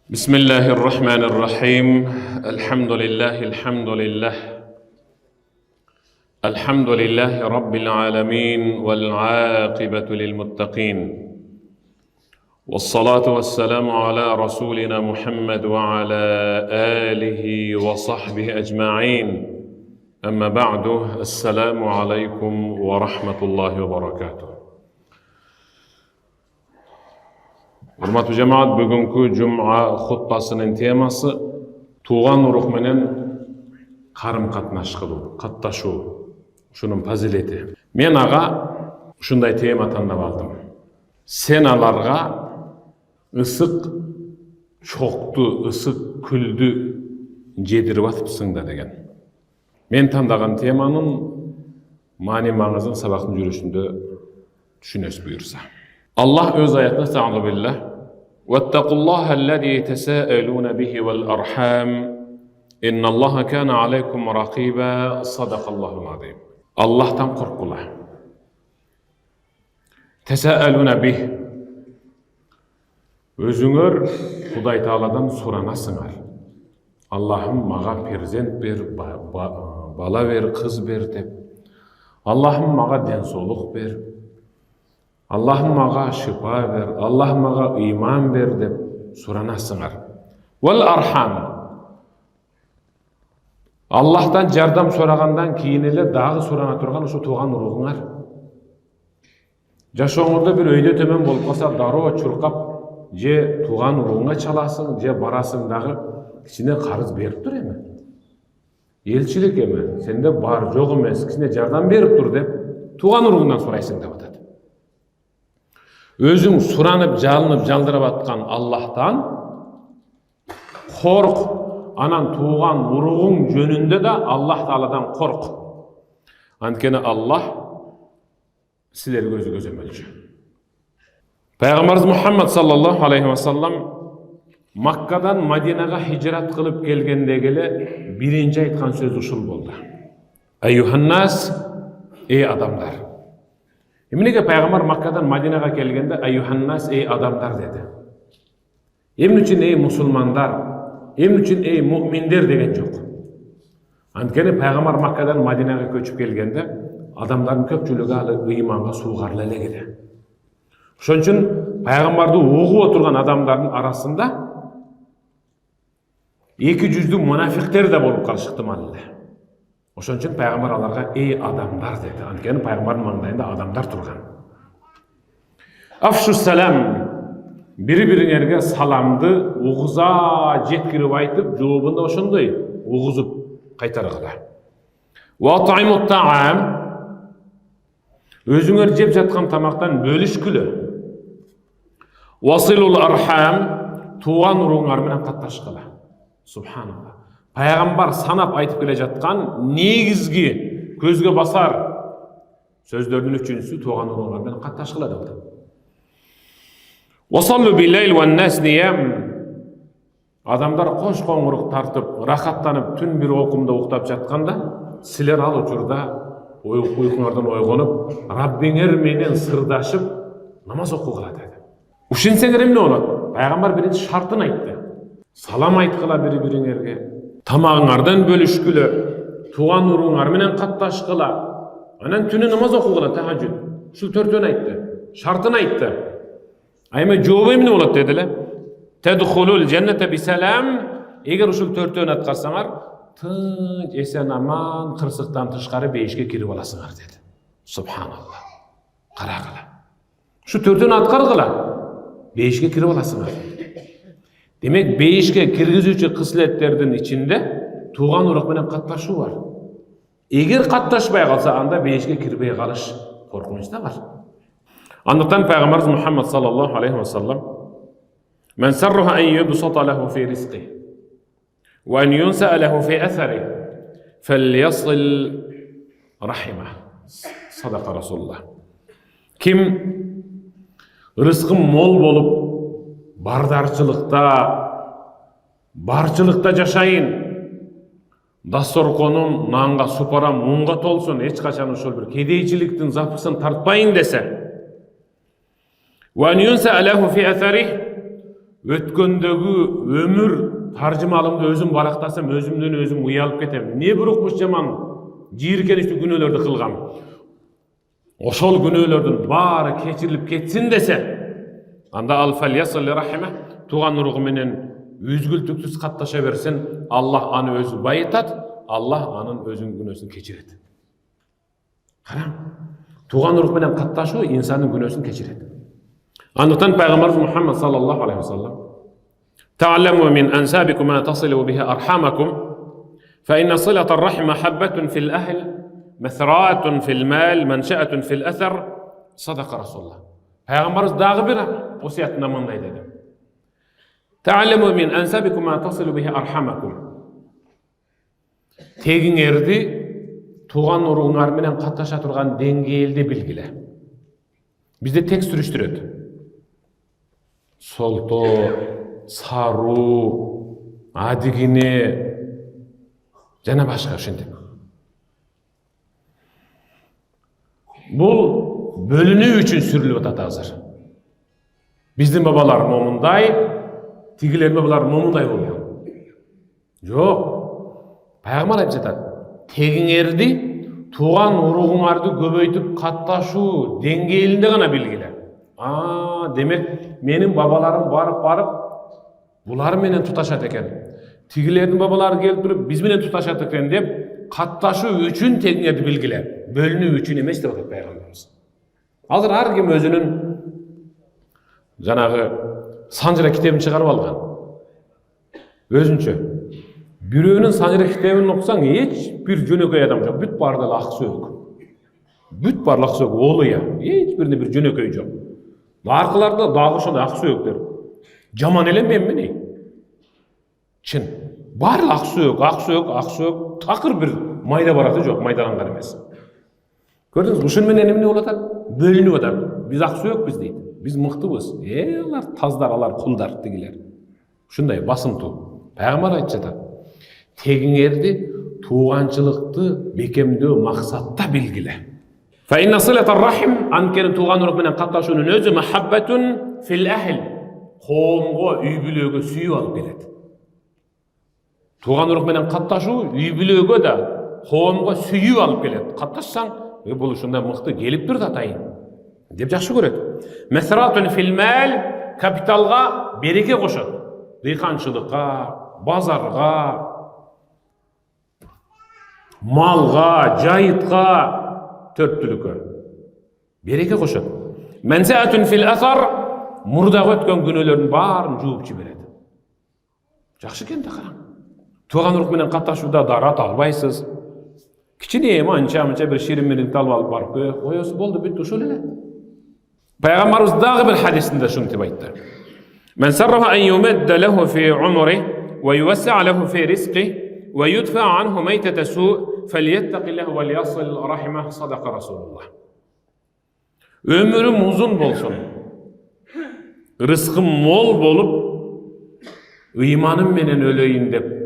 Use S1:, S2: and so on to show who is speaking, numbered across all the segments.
S1: بسم الله الرحمن الرحيم الحمد لله رب العالمين والعاقبة للمتقين والصلاة والسلام على رسولنا محمد وعلى آله وصحبه أجمعين أما بعد السلام عليكم ورحمة الله وبركاته. Hurmatly jamaat, bugünkü Cuma hutbasının teması tuğan uruk menen karım katnaş kılуу, kattaşуу, şunun fazileti. Men aga şunday tema tandap aldım. Sen alarga ısık çoktu, ısık küldü jedirip atıpsыңдар degen. Men tandagan temanın mani mаңызын sabaqın жүрүшүндө düşünөs buyursa. Allah öz ayetine estağfurullah billah. وَاتَّقُوا اللّٰهَ الَّذ۪ي تَسَاءَلُونَ بِهِ وَالْأَرْحَامِ اِنَّ اللّٰهَ كَانَ عَلَيْكُمْ رَقِيبًا صَدَقَ اللّٰهُ الْعَظِيمُ. Allah'tan korkula. تَسَاءَلُونَ بِهِ Özüңөр Huday Taala'dan soranasыңар. Allah'ım mağa perzent ber, bala ver, kız ver dep. Allah'ım mağa densoluk ber. Allah'ım mağa şifa ver, Allah'ım mağa iman ver dep soranasыңар. Vel arham. Allah'tan jardam soragandan keyin ele dagы sorana turgan uşu tuğan uruğuңар. Жашооңордо bir өйдө төмөн болуп калса дароо чуркап же туган уругуңа чаласың, же барасың дагы кичине карыз берип тур эми. Элчилик эми, сенде бар жок эмес, кичине жардам берип тур деп туган уругуңдан сурайсың деп атат. Özüң суранып, жалынып, жалдырып аткан Allah'tan kork. Anan tuğan uruğun jönünde de Allah Taala'dan kork. Antkeni Allah sizler gözü gözömölçü. Peygamberimiz Muhammed sallallahu aleyhi ve sellem Makka'dan Madinaga hicret kılıp gelgendegile birinci aytkan söz uşul boldu. Eyyuhannas, ey adamlar. Emnege Peygamber Makka'dan Madinaga kelgende eyyuhannas, ey adamlar dedi. Emin üçün ey musulmanlar, emin üçün ey mu'minler degen jok. Antkeni Peygamber Makka'dan Madinaga köçüp gelgende adamların köpçülüğü alı imanға suğarlı ele gede. Şon üçün Peygamberdi oğup oturgan adamların arasında iki yüzlü munafikler de bolup kalışıktı malile. Oşon üçün Peygamber alarga ey adamlar dedi. Antkeni Peygamberin mаңдайында adamlar turgan. Afşus salam, biri-biriňerge salamdı uğuza jetkirip aytıp, joobunda oşondoy uğuzup kaytargıla. Wa ta'imut ta'am, özüңөр jep жатқан тамактан бөлүшкүлө. Wasilul arham, tuğan uruğuңар менен катташкыла. Subhanallah. Peygamber sanap aytıp kele жатқан негизги көзгө басar сөздөрдүн үчүнчүсү туган уруңар менен катташкыла деп атат. Wasallu bil-leyl wan-nas niyam. Adamlar koş qoңурук тартып, рахаттанып түн бир окумда уктап жатканда, силер ал учурда uykuңардан ойгонуп, Раббиңер менен сырдашып, намаз окугула dedi. Ушинсеңер эмне болот? Пайгамбар биринчи шартын айтты. Салам айткыла бири-бириңерге. Тамагыңардан бөлүшкүлө, туган уруңар менен катташкыла. Анан түнү намаз окугула, тахажжуд. Ушул төртөөнү айтты. Шартын айтты. Айма жообу эмне болот дедиле? Тадхулул жанната бисалам. Эгер ушул төртөөнү аткарсаңар, тынч, эсен аман, кырсыктан тышкары бейишке кирип аласыңар dedi. Subhanallah. Карагыла. Şu төртөөнү аткаргыла, бейишке кирип аласыңар. Demek beyişke kirgizүүчү кысылеттердин içinde tuğan uruq менен катташуу бар. Эгер катташпай калса, анда beyişke кирбей калыш коркунучу да бар. Andaktan Peygamberimiz Muhammed sallallahu aleyhi ve sellem men sarruha en yubsata lehu fi rizqih ve en yunsa'a lehu fi atharih felyasil rahimah. Sadaka Resulullah. Kim rızkın mol bolup barçılıkta жашайын, dastorkonun nanga, supara, munga tolsun, hiç kaçan uşul bir kedeyçiliktin zapıсын tartpayın dese, وَاَنْ يُنْسَأَ لَهُ فِي أَثَرِهِ Өткөндөгү өмүр таржымалымды өзүм барактасам, өзүмдөн өзүм уялып кетем. Не бурукмуш жаман жийиркеничтүү күнөөлөрдү кылгам. Ошол күнөөлөрдүн баары кечирилип кетсин десе, анда тууган уругу менен үзгүлтүксүз катташа берсин, Аллах аны өзү байытат, Аллах анын өзүнүн күнөөсүн кечирет. Караң, тууган урук менен катташуу инсандын күнөөсүн кечирет. Андыктан пайгамбарыбыз Мухаммад саллаллаху алейхи вассалам تعلموا من أنسابكم ما تصلوا به أرحامكم فإن صلة الرحم محبة في الأهل مثرات في المال منشأة في الأثر صدق رسول الله. Peygamberimiz dağı bir vasiyetinde mınday dedi. تعلموا من أنسابكم ما تصلوا به أرحامكم. Tegiňerdi tuğan uruğuňar menen katlaşa turgan deňgeýildi bilgile. Bizde tek sürüştüröt. Solto, sarı, adigini, jana başka uşintik. Bul bölünүү üçün sürülüp atat azır. Bizdin babalar momunday, tigilerin babalar momunday bolgan. Yok. Paygамбар ayıp zatat. Tegiňerdi tuğan uruğuňardy köböýtüp katlaşуу deňgeýilinde gana bilgile. Demek menin babalarım barıp bular menen tutaşat eken. Tigilerin babalary gelip durup biz menen tutaşat eken dep katlaşуу üçün tegiňerdi bilgile. Bölünүү üçün emes dep atat Peygamberimiz. Hazır har kim özünün janagı Sanjıra kitabını çıkarıp algan. Özünçe. Biröөнүн Sanjıra kitabını okusaň hiç bir jönököy adam jok. Büt barda aksöök. Büt barda aksöök oğlu ya. Hiç birinde bir jönököy jok. Arkalarda dağı şonda aksöökler. Jaman elenmen meni. Çin. Bar aksöök, takır bir mayda baratı jok, maydalangar emes. Gördünüz, uşun menen emne bolatat? Bölünüp atat. Biz aksöök biz deydi. Biz mıktыбыз. Alar tazlar, alar kulдар digiler. Şunday basımtı. Peygamber aytjata. Tegiňerdi tuğançılıkты bekemdөө maksatta bilgile. Fa inna silatar rahim ankeni tuğan uruk menen katlaşuunun özü muhabbetun fil ahl. Qoomgo, üy bülögö süýüp alıp gelet. Tuğan uruk menen katlaşuu üy bülögö da qoomgo süýüp alıp gelet. Katlaşsaň, bul uşunda mыкты gelip dur atayın. Dep jakşı göret. Mesratun fil mal kapitalga bereke koşat. Dıykançılıkka, bazarga, malga, jayıtga, törttülükö. Bereke koşat. Mensaatun fil athar murdaga ötken günölörün baaryn juup jiberedi. Jakşı eken da karaň. Tuğan uruk menen katlaşuuda darat albaysız. Kiçineyim ança bir şirin minit alıp alıp barıp koýosy boldu büt uşul ele. Peygamberimiz dağı bir hadisinde şunu dep aýtdy. Men sarrafa an yumadda lahu fi umrihi ve yuwassa' lahu fi rizqihi ve yudfa' anhu maytata su' falyattaqillaha ve liyasil rahimah sadaqa Rasulullah. Ömürüm uzun bolsun. Rızkım mol bolup imanım menen öleyin dep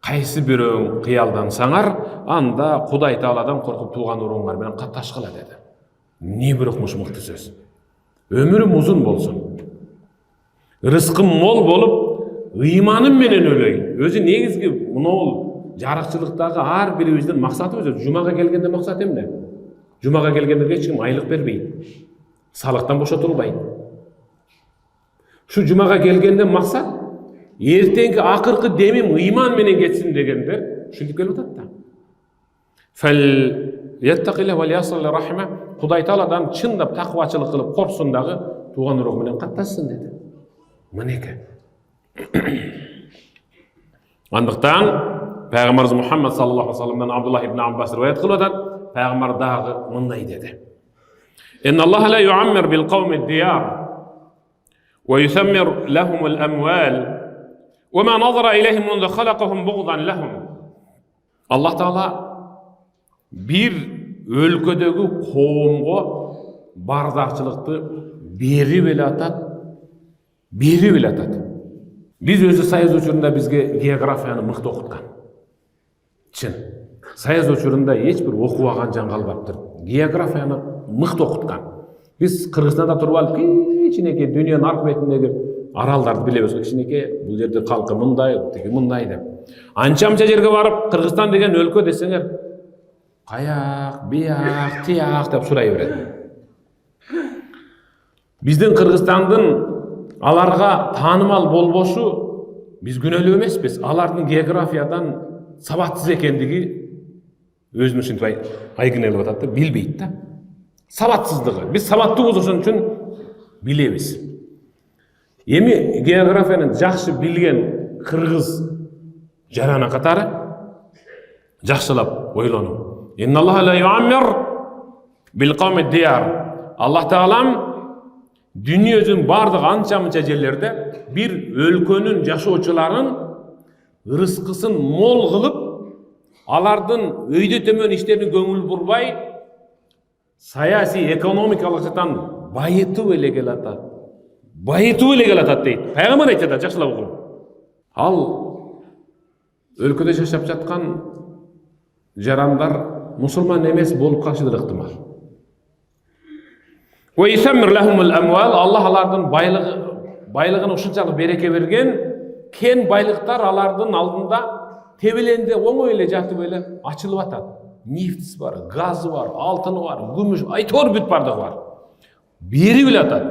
S1: qaysı biröň kıyaldansaňar, anda Hudaý Taaladan korkup tuğan uruğuňar menen katlaşgıla dedi. Ne birokmuş mıktı söz. Ömürüm uzun bolsun. Rızkım mol bolup imanım menen öleyin. Özü negizgi munol jarykçylykdagy har biribizden maksaty özü. Jumaga gelgende maksat emne? Jumaga gelgende hiç kim aylyk berbeýdi. Salaktan boşatylbaýdy. Şu jumaga gelgende maksat ertenki akırkı demim iman menen geçsin degenler şuntip gelip atat da. Fel yettaqillah ve liyasil rahime Hudaý Taaladan çındap takwaçylyk kılıp korksundagy tuğan uruk menen katlaşsın dedi. Meneke. Andyktan Peygamberimiz Muhammed sallallahu aleyhi ve sellem'den Abdullah ibn Abbas rivayet kılıp atat. Peygamber dağı mınday dedi. İnnallaha la yu'ammir bil kavmi diyar ve yusammir lahumul amwal ve ma nazara ileyhim mundu khalaqahum buğdan lahum. Allah Taala bir өлködögi qoomgo bardakçılykty berip ele atat. Biz özü sayız uçurunda bizge geografiýany mыкты okutkan. Çin. Sayız uçurunda hiç bir okup algan jan kalbaptır. Geografiýany mыкты okutkan. Biz Kırgızstanda turup alıp kiçineki dünýäniň ark betindegi аралдарды билебиз, кичинекей, бул жерде калкы мындай, тиги мындай деп. Анча-мынча жерге барып, Кыргызстан деген өлкө десеңер, каяк, бияк, тияк деп сурай берет. Биздин Кыргызстандын аларга таанымал болбошу биз күнөөлүү эмеспиз. Алардын географиядан сабатсыз экендиги өзүн ушинтип айгинелеп атат да, билбейт да. Сабатсыздыгы. Биз сабаттуубуз ошон үчүн билебиз. Эми географияны жакшы билген кыргыз жарана катары жакшылап ойлонуу. Инналлаха ла юаммир бил кавми дияр. Аллах таалам дүниенің бардық анча-мынча жерлерде bir өлкөнүн жашоочуларын ырыскысын мол кылып, алардын өйдө төмөн иштерине көңүл бурбай, саясий, экономикалык жактан байытып эле келатат. Байытып эле келатат дейт. Пайгамбар айтат, жакшылап окуң. Ал өлкөдө жашап жаткан жарандар мусулман эмес болуп калышыдыр ыктымал. Аллах алардын байлыгын ушунчалык береке берген, кен байлыктар алардын алдында тебеленде оңой эле жатып эле ачылып атат. Нефтisi бар, газы бар, алтыны бар, күмүш, айтор бүт бардыгы бар. Берип эле атат.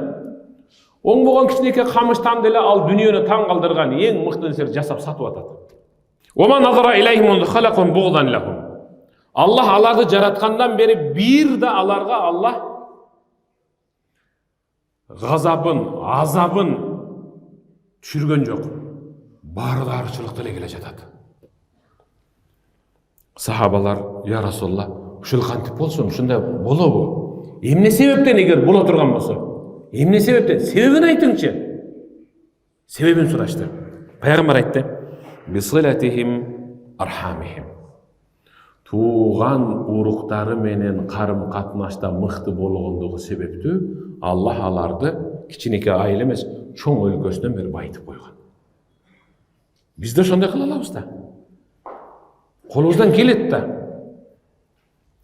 S1: Оңбогон кичинекей камыштан деле ал дүйнөнү таң калтырган эң мыкты нерселерди жасап сатып атат. Аллах аларды жараткандан бери бир да аларга Аллах газабын, азабын түшүргөн жок. Бары да арчылыкта эле келе жатат. Сахабалар, я Расулалла, ушул кантип болсун, ушундай болобу? Эмне себептен эгер боло турган болсо? Эмне себептен? Себебин айтыңчы. Себебин сурашты. Пайгамбар айтты: "Бисилатихим архамихим." Туган уруктары менен карым катнашта мыкты болгондугу себептүү Аллах аларды кичинекей айыл эмес, чоң өлкөсүнөн бери байытып койгон. Биз да ошондой кыла алабыз да. Колубуздан келет да.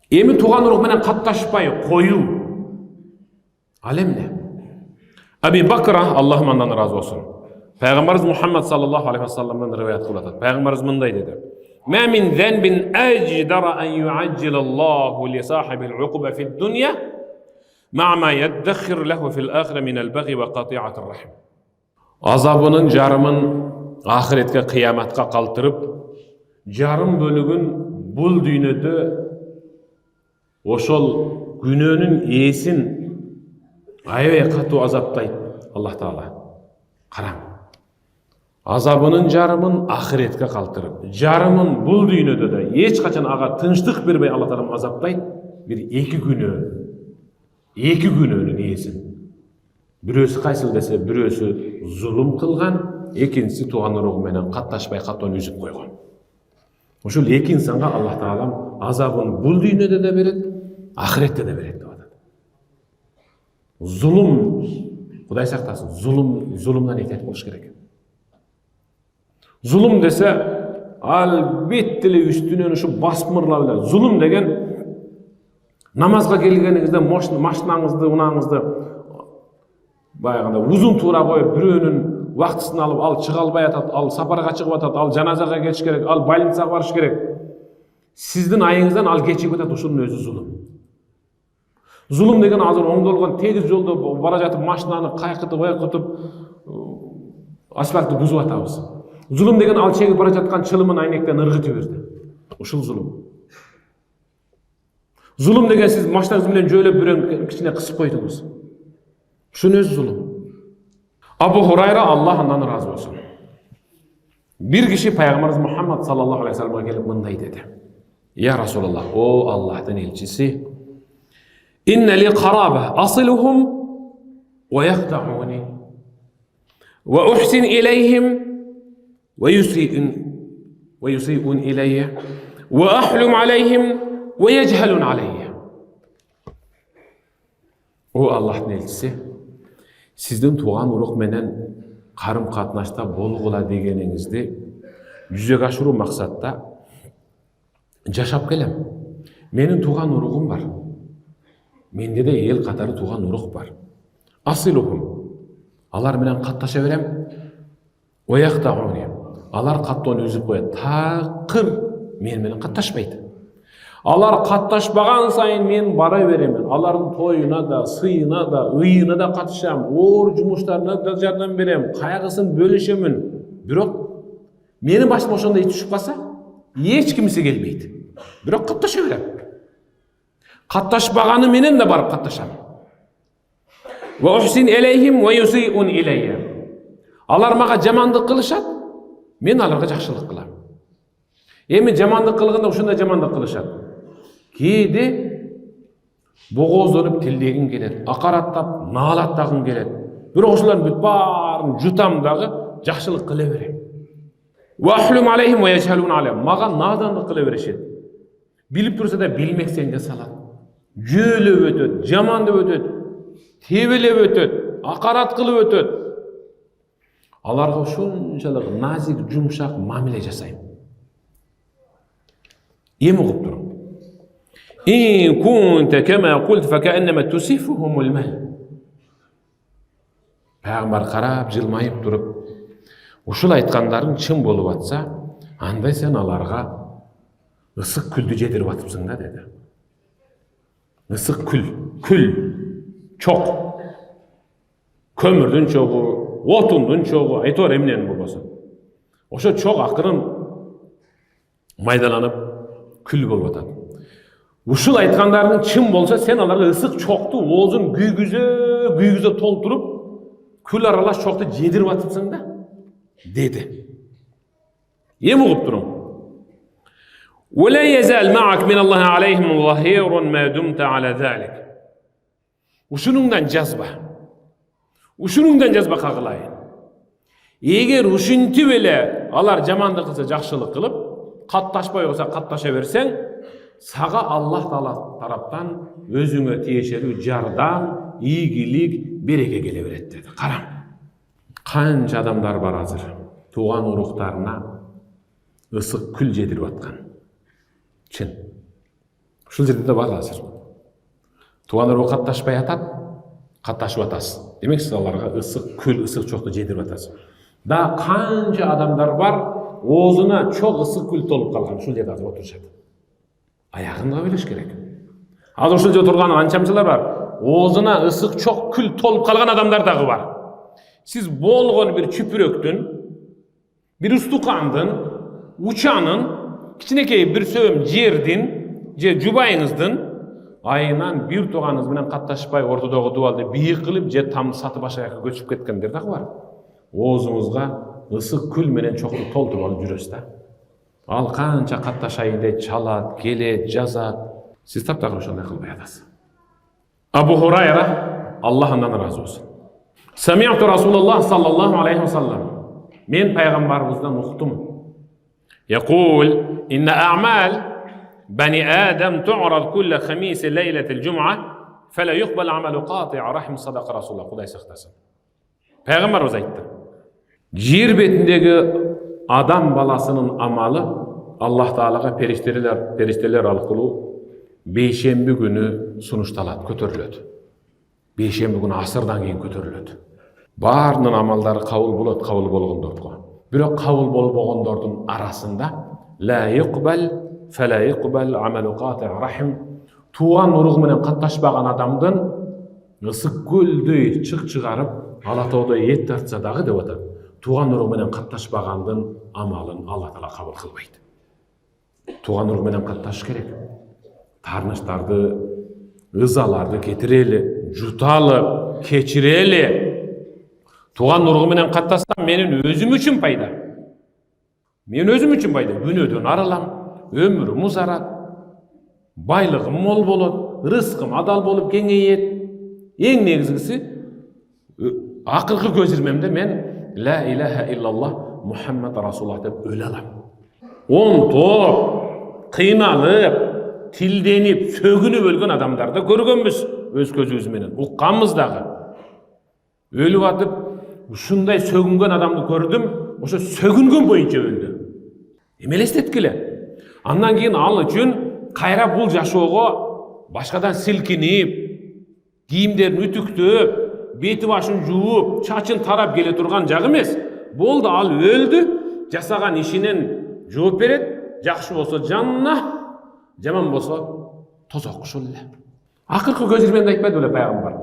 S1: Эми туган урук менен катташпай коюу. Ал эмне? Аби Бакра, Аллах андан разы болсун, Пайгамбарыбыз Мухаммад саллаллаху алейхи вассаламдан риваят кылып атат. Пайгамбарыбыз мындай деди: "Ма мин занбин аjdara an yu'ajjila Allahu li sahibil 'uquba fid dunya ma'a ma yaddakhir lahu fil akhirah min al-baghi wa qati'atir rahim." Азабынын жарымын ахиретке, кыяматка калтырып, жарым бөлүгүн бул дүйнөдө ошол күнөөнүн ээсин аябай катуу азаптайт Аллах Таала. Караң. Азабынын жарымын ахиретке калтырып, жарымын бул дүйнөдө да эч качан ага тынчтык бербей Аллах Таала азаптайт. Bir эки күнөөнүн ээсин. Бирөөсү кайсыл десе, бирөөсү зулум кылган, экинчиси туган уругу менен катташпай катон үзүп койгон. Ошол эки инсанга Аллах Таалам азабын бул дүйнөдө да берет, ахиретте да берет деп атат. Зулум, Кудай сактасын, зулумдан этет болуш керек. Зулум десе, албетте эле үстүнөн ушу басмырлап эле. Зулум деген намазга келгениңизде машинаңызды, унаңызды баягында узун туура коюп, бирөөнүн вактысын алып, ал чыга албай атат, ал сапарга чыгып атат, ал жаназага кетиш керек, ал больницага барыш керек. Сиздин айыңыздан ал кечигип атат, ушунун өзү зулум. Зулум деген азыр оңдолгон тегиз жолдо бара жатып машинаны кайкытып, ойкутуп, асфальтты бузуп атабыз. Зулум деген ал чегип бара жаткан чылымын айнектен ыргытып берди. Ушул зулум. Зулум деген сиз машинаңыз менен жөөлөп бирөөнү кичине кысып койдуңуз. Ушунун өзү зулум. Абу Хурайра, Аллах андан разы болсун, бир киши Пайгамбарыбыз Мухаммад саллаллаху алейхи вассаламга келип мындай деди: "Я Расулаллах, о Аллахтын элчиси, инна ли қараба асилухум ва яхдауни ва ухсин илейхим ва юсиун илейя ва ахлум алейхим ва яджхалун алейя." О Аллахтын элчиси, сиздин туган урук менен карым катнашта болгула дегениңизди жүзөгө ашыруу максатта жашап келем. Менин туган уругум бар. Менде де ел катары туган урук бар. Асилухум. Алар менен катташа берем. Ояктагыны. Алар каттоону үзүп коет. Такыр мен менен катташпайт. Алар катташпаган сайын мен бара беремин. Алардын тоюна да, сыйына да, ыйына да катышам. Оор жумуштарына да жардам берем. Кайгысын бөлүшөмүн. Бирок менин башыма ошондой түшүп калса, эч кимиси келбейт. Бирок катташа берем. Катташпаганы менен да барып катташам. Ва ухсин илейхим ва юсиун илейя. Алар мага жамандык кылышат, мен аларга жакшылык кылам. Эми жамандык кылганда ушундай жамандык кылышат. Кээде богоздонуп тилдегим келет, акараттап, наалаттагым келет. Бирок ошолордун бүт баарын жутам дагы жакшылык кыла берем. Ва ахлум алейхим ва яшхалун алейхим. Мага надандык кыла беришет. Билип турса да билмексен жасалат. Жөөлөп өтөт, жамандап өтөт, тебелеп өтөт, акарат кылып өтөт. Аларга ушунчалык назик, жумшак мамиле жасайм. Эми угуп туруң. إن كنت كما قلت فكأنما تسفهم المال. Пайгамбар карап, жылмайып туруп, ушул айткандарың чын болуп атса, андай сен аларга ысык күлдү жедирип атыпсың да деди. Ысык күл, чок. Көмүрдүн чогу, отундун чогу, айтор эмненин болбосо. Ошо чок акырын майдаланып күл болуп атат. Ушул айткандарың чын болса, сен аларга ысык чокту оозун күйгүзө толтуруп, күл аралаш чокту жедирип атыпсың да деди. Эми угуп туруң. ولا يزال معك من الله عليهم ظهير ما دمت على ذلك. Ушунуңдан жазба кагылайын. Эгер ушинтип эле алар жамандык кылса жакшылык кылып, катташпай болсо катташа берсең, сага Аллах Таала тараптан өзүңө тиешелүү жардам, ийгилик, береке келе берет деди. Карам. Канча адамдар бар азыр. Тууган уруктарына ысык күл жедирип аткан. Чын. Ушул жерде да бар азыр. Тууган урук катташпай атат, катташып атасыз. Демек сиз аларга ысык күл, ысык чокту жедирип атасыз. Да канча адамдар бар, оозуна чок ысык күл толуп калган. Ушул жерде азыр отурушат. Аягын да ойлош керек. Азыр ушул жерде турган анчамчылар бар. Оозуна ысык чок күл толуп калган адамдар дагы бар. Сиз болгон бир чүпүрөктүн, бир устукандын, учанын, кичинекей бир сөм жердин, же жубайыңыздын айынан бир тууганыңыз менен катташпай ортодогу дубалды бийик кылып, же там саты башаяка көчүп кеткендер дагы бар. Оозуңузга ысык күл менен чокту толтуруп алып жүрөсүз да. Ал канча катташайын деп чалат, келет, жазат. Сиз таптагыр ошондой кылбай атасыз. Абу Хурайра, Аллах андан разы болсун. Сами'ту Расулуллах саллаллаху алейхи ва саллам. Мен пайгамбарыбыздан уктум. يقول إن أعمال بني آدم تعرض كل خميس ليلة الجمعة فلا يقبل عمل قاطع رحم صدق رسول الله Құдай сақтасын. Пайғамбарымыз айтты. Жер бетіндегі адам баласының амалы Аллах Таалаға періштелер арқылы бейшембі күні сунушталады, көтеріледі. Бейшембі күні асырдан кейін көтеріледі. Барының амалдары қабыл болады, қабыл болғандарға. Бирок кабыл болбогондордун арасында ла юқбал фала юқбал амалу қати рахим, тууган уругу менен катташпаган адамдын ысык көлдөй чык чыгарып алатоодой эт тартса дагы деп атат. Тууган уругу менен катташпагандын амалын Алла Таала кабыл кылбайт. Тууган уругу менен катташ керек. Тарныштарды, ызаларды кетирели, жуталы, кечирели. Туған уругу менен каттасам менин өзүм үчүн пайда. Мен өзүм үчүн пайда. Күнөөдөн арылам, өмүрүм узарат, байлыгым мол болот, рызкым адал болуп кеңейет. Эң негизгиси акыркы көз ирмемде мен ла илаха иллаллах Мухаммад Расулуллах деп өлө алам. Онтоп, кыйналып, тилденип, сөгүнүп өлгөн адамдарды көргөнбүз өз көзүбүз менен, укканбыз дагы. Өлүп атып, ушундай сөгүнгөн адамды көрдүм, ошо сөгүнгөн боюнча өлдү. Эмелестеткиле. Андан кийин ал үчүн кайра бул жашоого башкадан силкинип, кийимдерин үтүктөп, бети башын жууп, чачын тарап келе турган жак эмес. Болду, ал өлдү, жасаган ишинен жооп берет. Жакшы болсо жанна, жаман болсо тозок ушул эле. Акыркы көз ирмени айтпайды беле пайгамбар.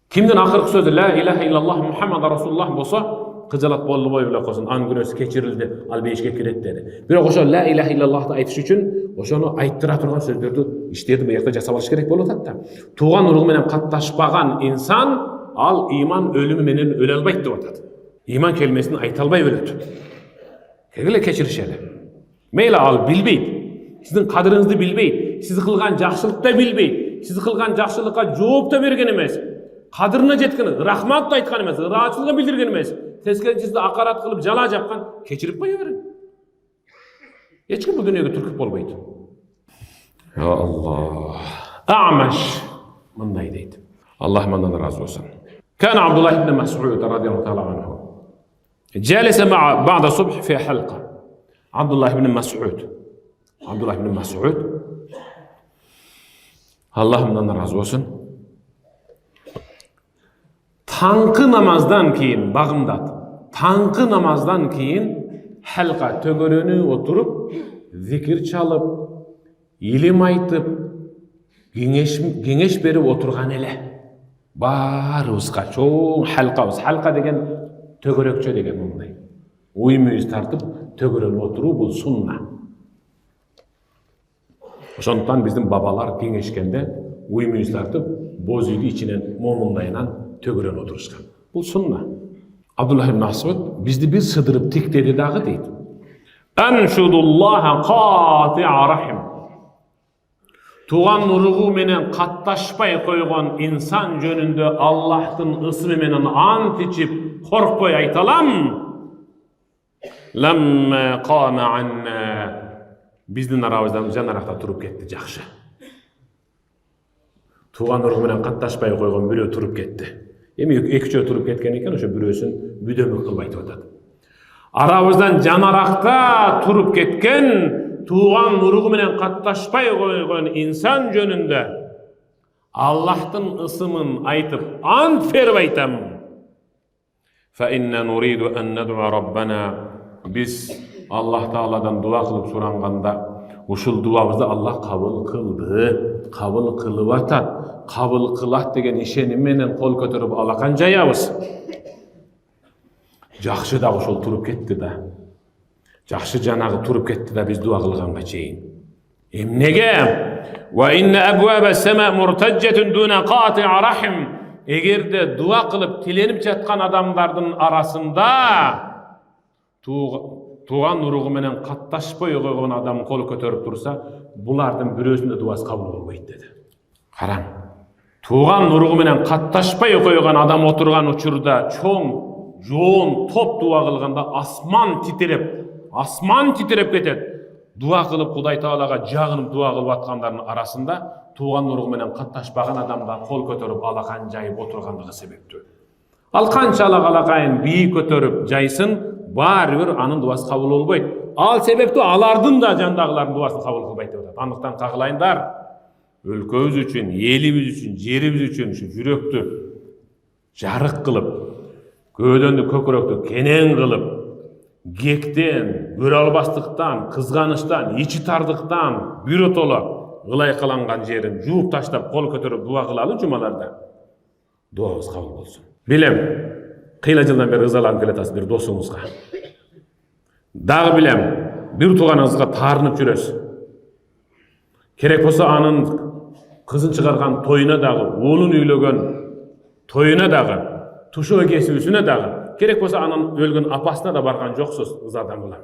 S1: Кимдин акыркы сөзү ла илаха иллаллах Мухаммад расулуллах болсо, кыжалат болбой эле койсун, анын күнөөсү кечирилди, ал бейишке кирет деди. Бирок ошо ла илаха иллаллахты айтыш үчүн ошону айттыра турган сөздөрдү иштерди буякта жасап алыш керек болуп атат да. Тууган уругу менен катташпаган инсан ал иман өлүмү менен өлө албайт деп атат. Иман келмесин айта албай өлөт. Келгиле кечиришели. Мейли ал билбейт, сиздин кадырыңызды билбейт, сиз кылган жакшылыкты билбейт, сиз кылган жакшылыкка жооп да берген эмес, кадырына жеткен, рахмат да айткан эмес, ыраачылык билдирген эмес, тескерисинче сизди акарат кылып жала жапкан, кечирип кое берин. Эч ким бул дүйнөгө түркүп болбойт. Ya Allah. A'mash мындай дейт. Аллах мандан разы болсун. كان عبد الله بن مسعود رضي الله تعالى عنه جالس مع بعد الصبح في حلقة. عبد الله بن مسعود Allah mandan razı olsun. Tankı namazdan keyin bagımdat. Tankı namazdan keyin halqa tөгөрөнү oturup zikir çalıp ilim aytıp kеңеш berip oturgan ele. Barыбызга чоң halqabız. Halqa degen tөгөрөкчө деген мындай. Уймуйуз тартып төгөрөнүп отуруу бул сунна. Ошондуктан биздин бабалар кеңешкенде уймуйуз тартып боз үйдү ичинен момундайынан төгөрөнүп отурушкан. Бул сунна. Абдуллах ибн Мас'уд бизди бир сыдырып тиктеди дагы дейт. Аншудуллаха qati'a rahim. Туган уругу менен катташпай койгон инсан жөнүндө Аллахтын ысымы менен ант ичип коркпой айталам. Lamma qama anna. Биздин арабыздан жанаракта туруп кетти, жакшы. Туган уругу менен катташпай койгон бирөө туруп кетти. Эми экичөө туруп кеткен экен, ошо бирөөсүн бүдөмүк кылып айтып атат. Арабыздан жанаракта туруп кеткен, туган уругу менен катташпай койгон инсан жөнүндө Аллахтын ысымын айтып ант берип айтам. Fa inna nuridu an nad'u rabbana. Biz Allah Taala'dan dua kılıp suranganda uşul duabızda Allah kabul kıldı, kabul kılıp atat, kabul kılat degen işenim menen kol kötürüp alakan jayabız. Jakşı da uşul turup ketti da. Jakşı janagı turup ketti da biz dua kılganга çeyin. Emnege? Ve inne abwaba sema murtajjatun duna qati'a rahim. Egerde dua kılıp tilenip жатқан adamlardın arasında туган уругу менен катташпай койгон адам кол көтөрүп турса, булардын бирөөсүнүн дуасы кабыл болбойт деди. Караң. Туган уругу менен катташпай койгон адам отурган учурда чоң, жоон, топ дуа кылганда асман титиреп кетет. Дуа кылып Кудай Таалага жагынып дуа кылып аткандардын арасында туган уругу менен катташпаган адамда кол көтөрүп алакан жайып отургандыгы себептүү. Ал канчалык алакайын бийик көтөрүп жайсын, баары бир анын дуасы кабыл болбойт. Ал себептүү алардын да жандагылардын дуасын кабыл кылбайт деп атат. Андыктан кагылайындар, өлкөбүз үчүн, элибиз үчүн, жерибиз үчүн ушу жүрөктү жарык кылып, көөдөндү көкүрөктү кенен кылып, кектен, көрө албастыктан, кызганычтан, ичи тардыктан биротоло ылайкаланган жерин жууп таштап кол көтөрүп дуа кылалы жумаларда. Дуабыз кабыл болсун. Билем, кыйла жылдан бери ызаланып келатасыз бир досуңузга. Дагы билем, бир тууганыңызга таарынып жүрөсүз. Керек болсо анын кызын чыгарган тоюна дагы, уулун үйлөгөн тоюна дагы, тушоо кесүүсүнө дагы, керек болсо анын өлгөн апасына да барган жоксуз, ызадан кылам.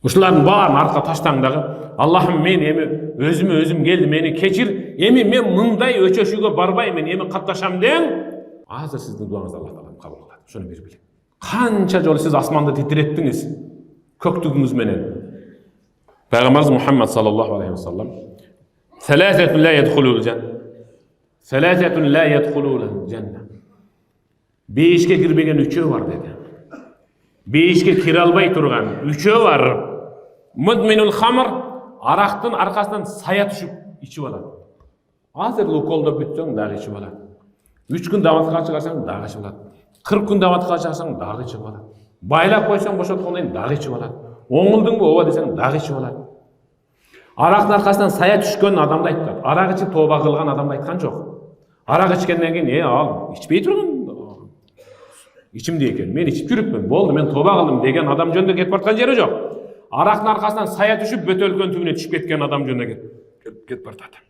S1: Ушулардын баарын артка таштаң дагы, Аллахым мен эми өзүм келди, мени кечир, эми мен мындай өчөшүүгө барбаймын, эми катташам дең. Азыр сиздин дуаңызды Аллах Таала кабыл кылат. Шуну бир билиң. Канча жолу сиз асманды титиреттиңиз көктүгүңүз менен. Пайгамбарыбыз Мухаммад саллаллаху алейхи ва саллам Саласатун ла ядхулул жанна. Бейишке кирбеген үчөө бар деди. Бейишке кире албай турган үчөө бар. Мудминул хамр, арактын аркасынан сая түшүп ичип алат. Азыр луколдо бүтсөң дагы ичип алат. 3 күн даватқа шығарсаң дағы ішіп алады. 40 күн даватқа шығарсаң дағы ішіп алады. Байлап қойсаң бошатқаннан дағы ішіп алады. Оңылдың ба оба десең дағы ішіп алады. Арақтың арқасынан сая түшкен адамды айтқан. Арақ ішіп тоба қылған адамды айтқан жоқ. Арақ ішкеннен кейін, ал ішпей тұрғын. Ішімде екен, мен ішіп жүріппін, болды, мен тоба қылдым деген адам жөнінде кетіп бартқан жері жоқ. Арақтың арқасынан сая түшіп, бөтелкен түбіне түсіп кеткен адам жөнінде кетіп бартады.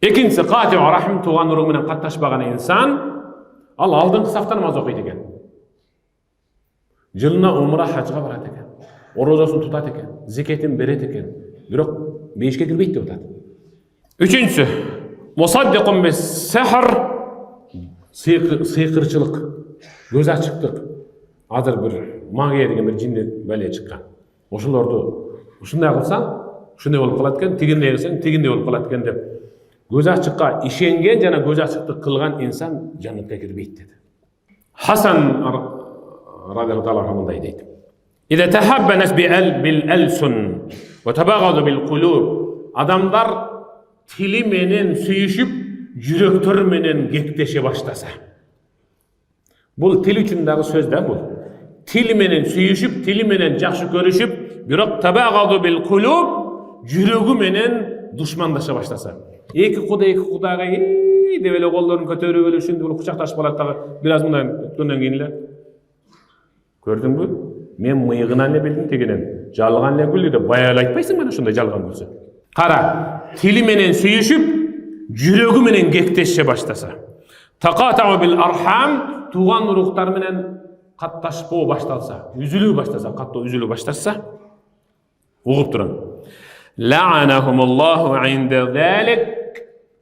S1: Екіншісі, қатиу рахим, туған ұрығымен қатташпаған инсан, ал алдыңғы сафта намаз оқиды екен. Жылына умра хажға барады екен. Оразасын тұтады екен, зекетін береді екен. Бірақ мешітке кірмейді деп атады. Үшіншісі, мусаддиқун бис-сихр, сиқыршылық, көз ашықтық. Азыр бір магия деген бір жиннен бәле шыққан. Ошыларды ушундай қылсаң, ушундай болып қалады екен, тигендей қылсаң, тигендей болып қалады екен деп. Көз ашыққа ишенген жана көз ашықтық қылған инсан жаннатқа кірмейді деді. Хасан радиаллаху анху мындай дейді. إذا تحب الناس بالألسن وتباغض بالقلوب. Адамдар тили менен сүйүшүп, жүрөктөр менен кектеше баштаса. Бул тил үчүн дагы сөз да бул. Тил менен сүйүшүп, тили менен жакшы көрүшүп, бирок табагаду бил кулуб, жүрөгү менен душмандаша баштаса. Эки кудага деп эле колдорун көтөрүп эле ушинтип кучакташып калат дагы, бир аз мындай өткөндөн кийин эле. Көрдүңбү? Мен мыйығынан не білдім дегенен, жалған не күлді деп баял айтпайсың мені шындай жалған күлсі. Қара, тили менен сүйішіп, жүрегі менен кектеше баштаса. Тақатау бил архам, туған ұрықтар менен қатташпау башталса, үзілу баштаса, қатты үзілу баштаса, ұғып тұрын. Ла'анахумуллаху инда залик,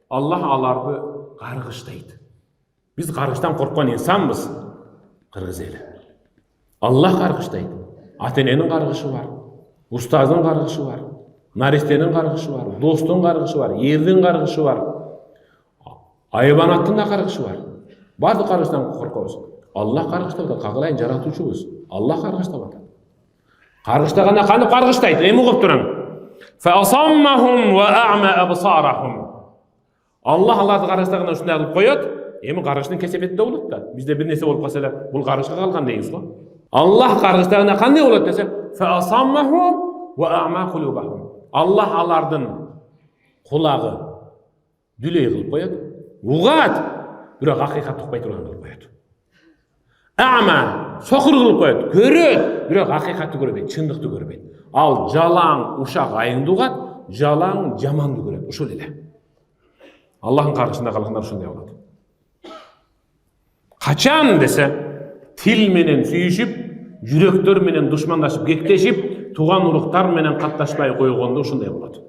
S1: Аллах аларды қарғыштайды. Біз қарғыштан қорққан инсанбыз, қырғыз елі. Allah qargıştaydı. Atenenin qargışı var, ustazın qargışı var, narestenin qargışı var, dostun qargışı var, yerдің qargışı var, ayıbanаттың да qargışı var. Bardı qargıştan qorqabız. Allah qargıştaydı, qaqılayın жаратушыбыз. Allah qargıştaydı. Qargıştaganda qanday qargıştaydı? Эми угуп турам. Fa asammahum wa a'ma absarahum. Allah аларды qargıştaganda ушундай кылып коёт. Эми qargışтын кесепетинде болот да. Бизде бир нерсе болуп калса эле, бул qargышка калган дейбиз го. Allah qargıştaganda qanday bolat dese, fa asammahum wa a'ma qulubahum. Allah alardın qulağı düley qılıp qoyat, ugat, biroq haqiqat uqpay turgan qılıp qoyat. A'ma soqur qılıp qoyat, göröt, biroq haqiqatты көрбөйт, чындыкты көрбөйт. Al жалаң ушак айыңды угат, жалаң жаманды көрөт, ушул эле. Аллахтын каршысында калгандар ушундай болот. Качан десе, тил менен сүйүшүп, жүрөктөр менен душмандашып, кектешип, туган уруктар менен катташпай койгондо ушундай болот.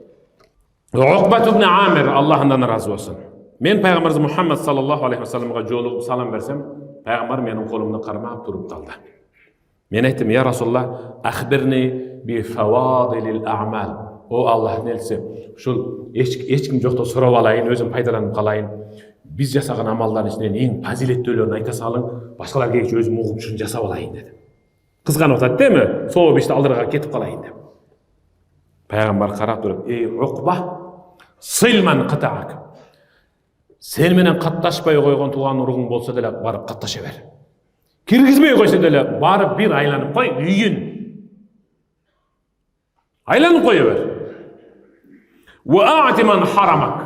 S1: Уқбат ибн Амир, Аллахтан разы болсун. Мен пайгамбарыбыз Мухаммад саллаллаху алейхи ва салламга жолугуп салам берсем, пайгамбар менин колумду кармап туруп калды. Мен айттым: "Я Расулуллах, ахбирни би фавадилил а'мал." О Аллахтын элчиси, ушул эч ким жокто сурап алайын, өзүм пайдаланып калайын. Biz жасаган амалдардын ичинен эң фазилеттүүлөрүн айта салың, башкалар келгиче өзүм угуп ушуну жасап алайын деди. Кызганып атат деби? Соо бишти алдырга кетип калайын деп. Пайгамбар карап туруп: "Эй Уқба, сылман кытаак. Сен менен катташпай койгон туган уругуң болсо деле барып катташа бер. Киргизбей койсо деле барып бир айланып кой, үйүн. Айланып кое бер. Wa a'ti man haramак.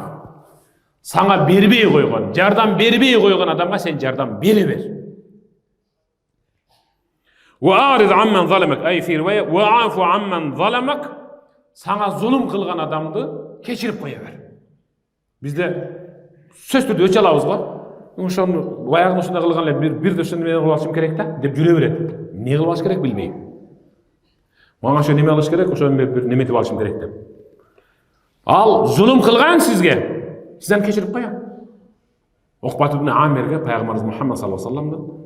S1: Саңа бербей койгон, жардам бербей койгон адамга сен жардам бере бер. Wa arid amman zalamak, ay fi riwaya wa afu amman zalamak. Саңа зулум кылган адамды кечирип кое бер. Бизде сөз түрдө өчө алабыз го. Ошону баягы ушундай кылган эле бирде ушуну менен кылып алышым керек да деп жүрө берет. Эмне кылып алыш керек билбейм. Мага ошо неме кылыш керек, ошону бир неметип алышым керек деп. Ал зулум кылган сизге, сизден кечирип коём. Уқбат ибн Амирге пайгамбарыбыз Мухаммад саллаллаху алейхи ва салламдын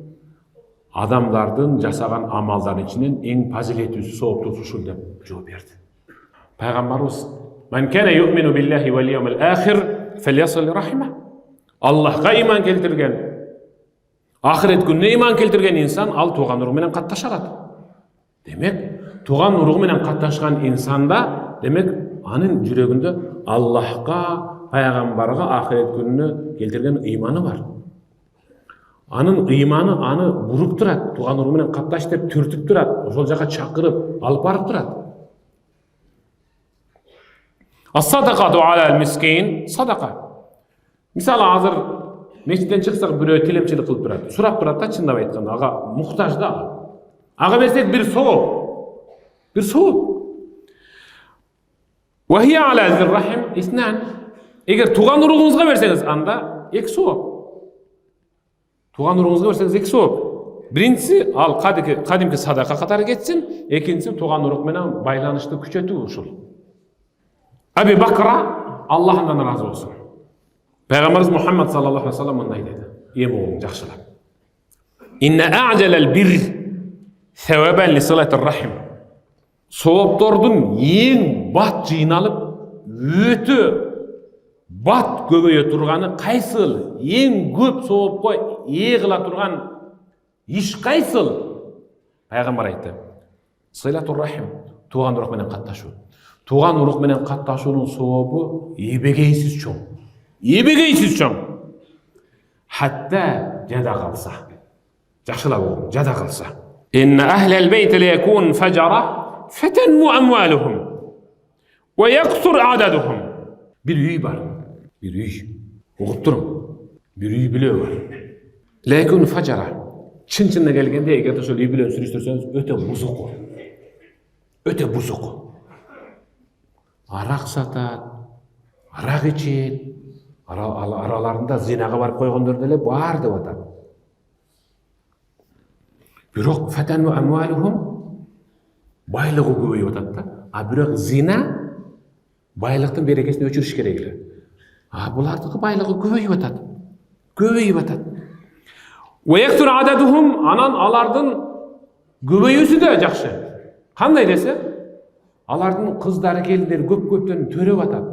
S1: адамдардын жасаган амалдарын ичинен эң фазилеттүүсү, сооптуусу ушул деп жооп берди. Пайгамбарыбыз: "Ман кана ю'мину биллахи вал yawmil akhir falyasil rahima." Аллахка иман келтирген, ахирет күнүнө иман келтирген инсан ал туган уругу менен катташа алат. Демек, туган уругу менен катташкан инсанда, демек, анын жүрөгүндө Аллахка пайgambarга ахирет күнүнө келтирген ыйманы бар. Анын ыйманы аны буруп турат, тууган уругу менен катташ деп түртүп турат, ошол жака чакырып, алып барып турат. As-sadaqatu alal miskin sadaqa. Мисалы азыр мечиттен чыксак бирөө тилемчилик кылып турат. Сурап турат да, чындап айтканда, ага муктаж да. Ага берсек бир сооп. Бир сооп. Wa hiya ala zir-rahim isnan. Эгер тууган уругуңузга берсеңиз, анда 2 сооп. Тууган уругуңузга берсеңиз 2 сооп. Биринчиси ал кадимки садака катары кетсин, экинчиси тууган урук менен байланышты күчөтүү ушул. Аби Бакра Аллахтан разы болсун. Пайгамбарыбыз Мухаммад саллаллаху алейхи ва саллям мындай деди. Эми оң жакшылап. Инна а'жалал бир савабан ли салатир рахим. Сооптордун эң бат жыйналып, өтө бат көбөйө турганы кайсыл? Эң көп соопко ээ кыла турган иш кайсыл? Пайгамбар айтты. Салатур рахим, тууган урук менен катташуу. Тууган урук менен катташуунун сообу эбегейсиз чоң. Эбегейсиз чоң. Хатта жада калса. Жакшылап окуң, жада калса. Инна ахлал бейт лиякун фажара фатанму амвалухум ва яксур ададухум. Bir үй бар. Bir үй. Угуп туруң. Bir үй билөө бар. Лиякун фажара. Чын-чынына келгенде, эгер ошол үй билен сүрүштүрсөңүз, өтө бузук. Өтө бузук. Arak satat, arak içet, aralarında zinaga barıp koygondur delе бар деп атат. Бирок фатану амвалухум байлыгы көбөйүп атат да. А бирок зина байлыктын берекесин өчүрүш керек эле. А булардыкы байлыгы көбөйүп атат. Көбөйүп атат. Ва яктур ададухум, анан алардын көбөйүүсү да жакшы. Кандай десе? Алардын кыздары келиндери көп-көптөн төрөп атат.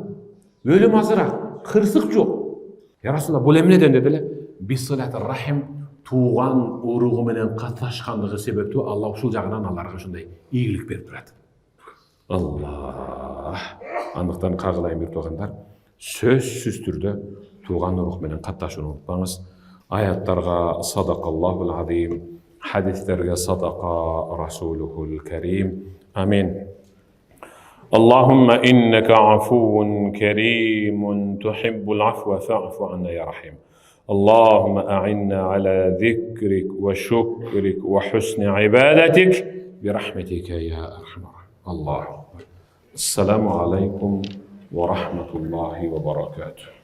S1: Өлүм азыраак, кырсык жок. Я Расулалла, бул эмнеден деди эле? Бисалатир рахим, тууган уругу менен катнашкандыгы себептүү Алла ушул жагынан аларга ушундай ийгилик берип турат. Алла. Андыктан кагылайын бир туугандар, сөзсүз түрдө тууган урук менен катташууну унутпаңыз. Аяттарга садакаллахул азим, хадистерге садака расулухул карим. Амин. اللهم إنك عفو كريم تحب العفو فاعف عنا يا رحيم. اللهم أعنا على ذكرك وشكرك وحسن عبادتك برحمتك يا أرحم الراحمين. الله أكبر. السلام عليكم ورحمة الله وبركاته.